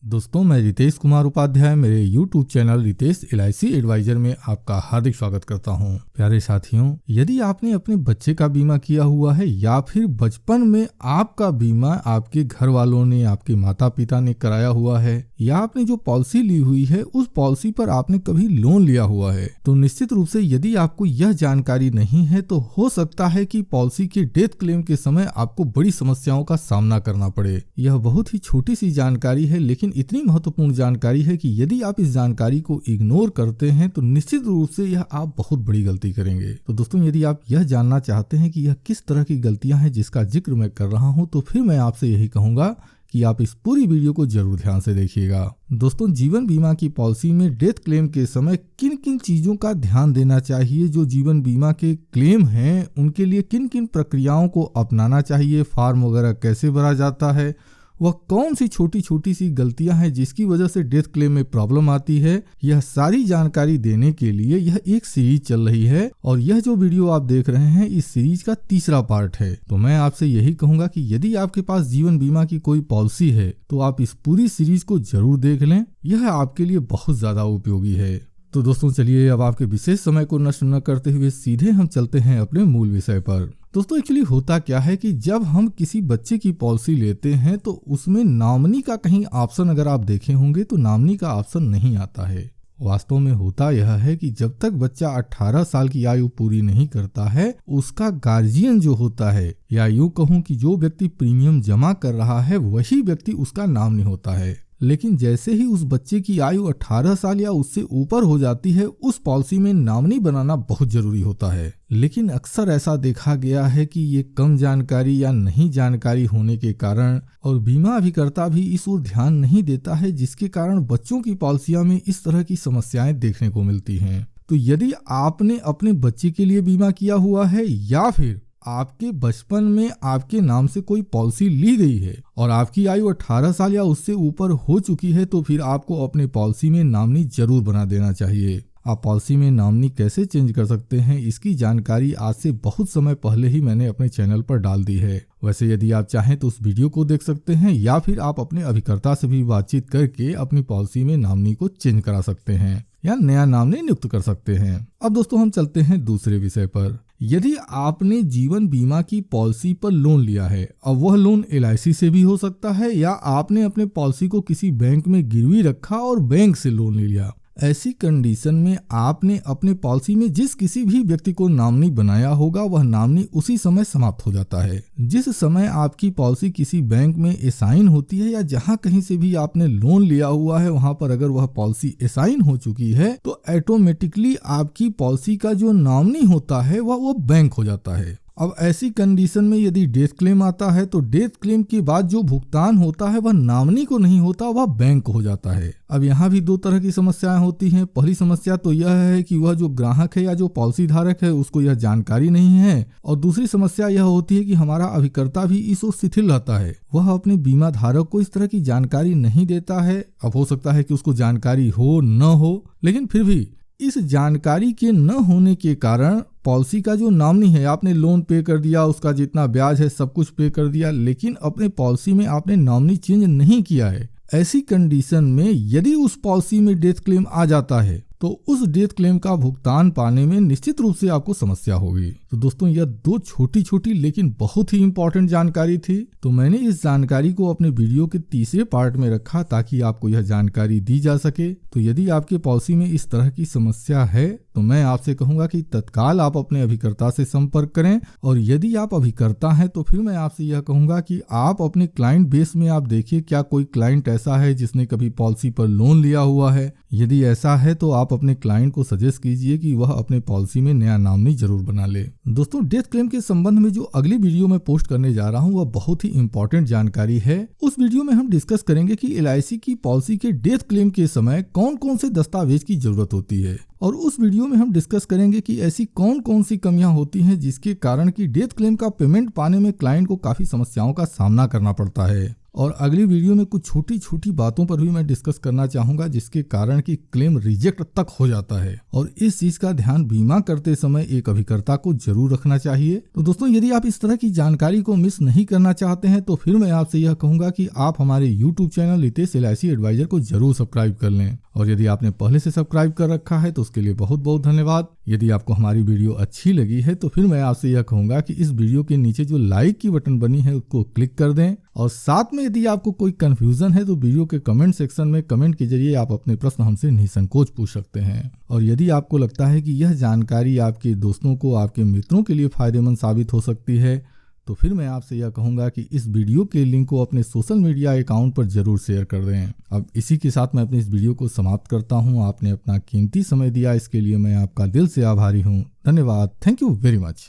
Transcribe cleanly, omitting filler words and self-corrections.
दोस्तों, मैं रितेश कुमार उपाध्याय मेरे YouTube channel Ritesh LIC advisor में आपका हार्दिक स्वागत करता हूं। प्यारे साथियों, यदि आपने अपने बच्चे का बीमा किया हुआ है या फिर बचपन में आपका बीमा आपके घर वालों ने, आपके माता पिता ने कराया हुआ है, या आपने जो पॉलिसी ली हुई है उस पॉलिसी पर आपने कभी लोन लिया हुआ है, तो निश्चित रूप से यदि आपको यह जानकारी नहीं है तो हो सकता है कि पॉलिसी के डेथ क्लेम के समय आपको बड़ी समस्याओं का सामना करना पड़े। यह बहुत ही छोटी सी जानकारी है, लेकिन इतनी महत्वपूर्ण जानकारी है कि यदि आप इस जानकारी को इग्नोर करते हैं तो निश्चित रूप से यह आप बहुत बड़ी गलती करेंगे। तो दोस्तों, यदि आप यह जानना चाहते हैं कि यह किस तरह की गलतियां हैं जिसका जिक्र मैं कर रहा हूं, तो फिर मैं आपसे यही कहूंगा कि आप इस पूरी वीडियो को जरूर ध्यान से देखिएगा। दोस्तों, जीवन बीमा की पॉलिसी में डेथ क्लेम के समय किन किन चीजों का ध्यान देना चाहिए, जो जीवन बीमा के क्लेम हैं उनके लिए किन किन प्रक्रियाओं को अपनाना चाहिए, फॉर्म वगैरह कैसे भरा जाता है, वह कौन सी छोटी छोटी सी गलतियां हैं जिसकी वजह से डेथ क्लेम में प्रॉब्लम आती है, यह सारी जानकारी देने के लिए यह एक सीरीज चल रही है और यह जो वीडियो आप देख रहे हैं इस सीरीज का तीसरा पार्ट है। तो मैं आपसे यही कहूंगा कि यदि आपके पास जीवन बीमा की कोई पॉलिसी है तो आप इस पूरी सीरीज को जरूर देख लें, यह आपके लिए बहुत ज्यादा उपयोगी है। तो दोस्तों, चलिए अब आपके विशेष समय को नष्ट न करते हुए सीधे हम चलते हैं अपने मूल विषय पर। दोस्तों, एक्चुअली होता क्या है कि जब हम किसी बच्चे की पॉलिसी लेते हैं तो उसमें नॉमिनी का कहीं ऑप्शन अगर आप देखे होंगे तो नॉमिनी का ऑप्शन नहीं आता है। वास्तव में होता यह है कि जब तक बच्चा 18 साल की आयु पूरी नहीं करता है, उसका गार्जियन जो होता है, या यूं कहूं कि जो व्यक्ति प्रीमियम जमा कर रहा है वही व्यक्ति उसका नॉमिनी होता है। लेकिन जैसे ही उस बच्चे की आयु 18 साल या उससे ऊपर हो जाती है, उस पॉलिसी में नॉमिनी बनाना बहुत जरूरी होता है। लेकिन अक्सर ऐसा देखा गया है कि ये कम जानकारी या नहीं जानकारी होने के कारण और बीमा अभिकर्ता भी इस ओर ध्यान नहीं देता है, जिसके कारण बच्चों की पॉलिसियों में इस तरह की समस्याएं देखने को मिलती हैं। तो यदि आपने अपने बच्चे के लिए बीमा किया हुआ है या फिर आपके बचपन में आपके नाम से कोई पॉलिसी ली गई है और आपकी आयु 18 साल या उससे ऊपर हो चुकी है, तो फिर आपको अपने पॉलिसी में नॉमिनी जरूर बना देना चाहिए। आप पॉलिसी में नॉमिनी कैसे चेंज कर सकते हैं, इसकी जानकारी आज से बहुत समय पहले ही मैंने अपने चैनल पर डाल दी है। वैसे यदि आप चाहें तो उस वीडियो को देख सकते हैं या फिर आप अपने अभिकर्ता से भी बातचीत करके अपनी पॉलिसी में नॉमिनी को चेंज करा सकते हैं या नया नॉमिनी नियुक्त कर सकते हैं। अब दोस्तों, हम चलते हैं दूसरे विषय पर। यदि आपने जीवन बीमा की पॉलिसी पर लोन लिया है, अब वह लोन LIC से भी हो सकता है या आपने अपने पॉलिसी को किसी बैंक में गिरवी रखा और बैंक से लोन ले लिया, ऐसी कंडीशन में आपने अपने पॉलिसी में जिस किसी भी व्यक्ति को नॉमिनी बनाया होगा वह नॉमिनी उसी समय समाप्त हो जाता है। जिस समय आपकी पॉलिसी किसी बैंक में असाइन होती है या जहां कहीं से भी आपने लोन लिया हुआ है वहां पर अगर वह पॉलिसी असाइन हो चुकी है तो ऑटोमेटिकली आपकी पॉलिसी का जो नॉमिनी होता है वह बैंक हो जाता है। अब ऐसी कंडीशन में यदि डेथ क्लेम आता है तो डेथ क्लेम के बाद जो भुगतान होता है वह नॉमिनी को नहीं होता, वह बैंक को हो जाता है। अब यहाँ भी दो तरह की समस्याएं होती हैं। पहली समस्या तो यह है कि वह जो ग्राहक है या जो पॉलिसी धारक है उसको यह जानकारी नहीं है, और दूसरी समस्या यह होती है कि हमारा अभिकर्ता भी इस ओर शिथिल रहता है, वह अपने बीमा धारक को इस तरह की जानकारी नहीं देता है। अब हो सकता है कि उसको जानकारी हो न हो, लेकिन फिर भी इस जानकारी के न होने के कारण पॉलिसी का जो नॉमिनी है, आपने लोन पे कर दिया, उसका जितना ब्याज है सब कुछ पे कर दिया, लेकिन अपने पॉलिसी में आपने नॉमिनी चेंज नहीं किया है। ऐसी कंडीशन में यदि उस पॉलिसी में डेथ क्लेम आ जाता है तो उस डेथ क्लेम का भुगतान पाने में निश्चित रूप से आपको समस्या होगी। तो दोस्तों, यह दो छोटी छोटी लेकिन बहुत ही इंपॉर्टेंट जानकारी थी, तो मैंने इस जानकारी को अपने वीडियो के तीसरे पार्ट में रखा ताकि आपको यह जानकारी दी जा सके। तो यदि आपके पॉलिसी में इस तरह की समस्या है तो मैं आपसे कहूंगा कि तत्काल आप अपने अभिकर्ता से संपर्क करें, और यदि आप अभिकर्ता हैं तो फिर मैं आपसे यह कहूंगा कि आप अपने क्लाइंट बेस में आप देखिए क्या कोई क्लाइंट ऐसा है जिसने कभी पॉलिसी पर लोन लिया हुआ है। यदि ऐसा है तो आप अपने क्लाइंट को सजेस्ट कीजिए कि वह अपने पॉलिसी में नया नॉमिनी जरूर बना ले। दोस्तों, डेथ क्लेम के संबंध में जो अगली वीडियो में पोस्ट करने जा रहा हूं वह बहुत ही इंपॉर्टेंट जानकारी है। उस वीडियो में हम डिस्कस करेंगे कि LIC की पॉलिसी के डेथ क्लेम के समय कौन कौन से दस्तावेज की जरूरत होती है, और उस वीडियो में हम डिस्कस करेंगे कि ऐसी कौन कौन सी कमियां होती हैं जिसके कारण कि डेथ क्लेम का पेमेंट पाने में क्लाइंट को काफी समस्याओं का सामना करना पड़ता है। और अगली वीडियो में कुछ छोटी छोटी बातों पर भी मैं डिस्कस करना चाहूंगा जिसके कारण कि क्लेम रिजेक्ट तक हो जाता है, और इस चीज का ध्यान बीमा करते समय एक अभिकर्ता को जरूर रखना चाहिए। तो दोस्तों, यदि आप इस तरह की जानकारी को मिस नहीं करना चाहते हैं तो फिर मैं आपसे यह कहूंगा कि आप हमारे YouTube channel Ritesh LIC advisor को जरूर सब्सक्राइब कर लें, और यदि आपने पहले से सब्सक्राइब कर रखा है तो उसके लिए बहुत बहुत धन्यवाद। यदि आपको हमारी वीडियो अच्छी लगी है तो फिर मैं आपसे यह कहूंगा कि इस वीडियो के नीचे जो लाइक की बटन बनी है उसको क्लिक कर दें, और साथ में यदि आपको कोई कंफ्यूजन है तो वीडियो के कमेंट सेक्शन में कमेंट के जरिए आप अपने प्रश्न हमसे निसंकोच पूछ सकते हैं। और यदि आपको लगता है कि यह जानकारी आपके दोस्तों को, आपके मित्रों के लिए फायदेमंद साबित हो सकती है तो फिर मैं आपसे यह कहूंगा कि इस वीडियो के लिंक को अपने सोशल मीडिया अकाउंट पर जरूर शेयर कर दें। अब इसी के साथ मैं अपनी इस वीडियो को समाप्त करता हूं। आपने अपना कीमती समय दिया, इसके लिए मैं आपका दिल से आभारी हूं। धन्यवाद। Thank you very much.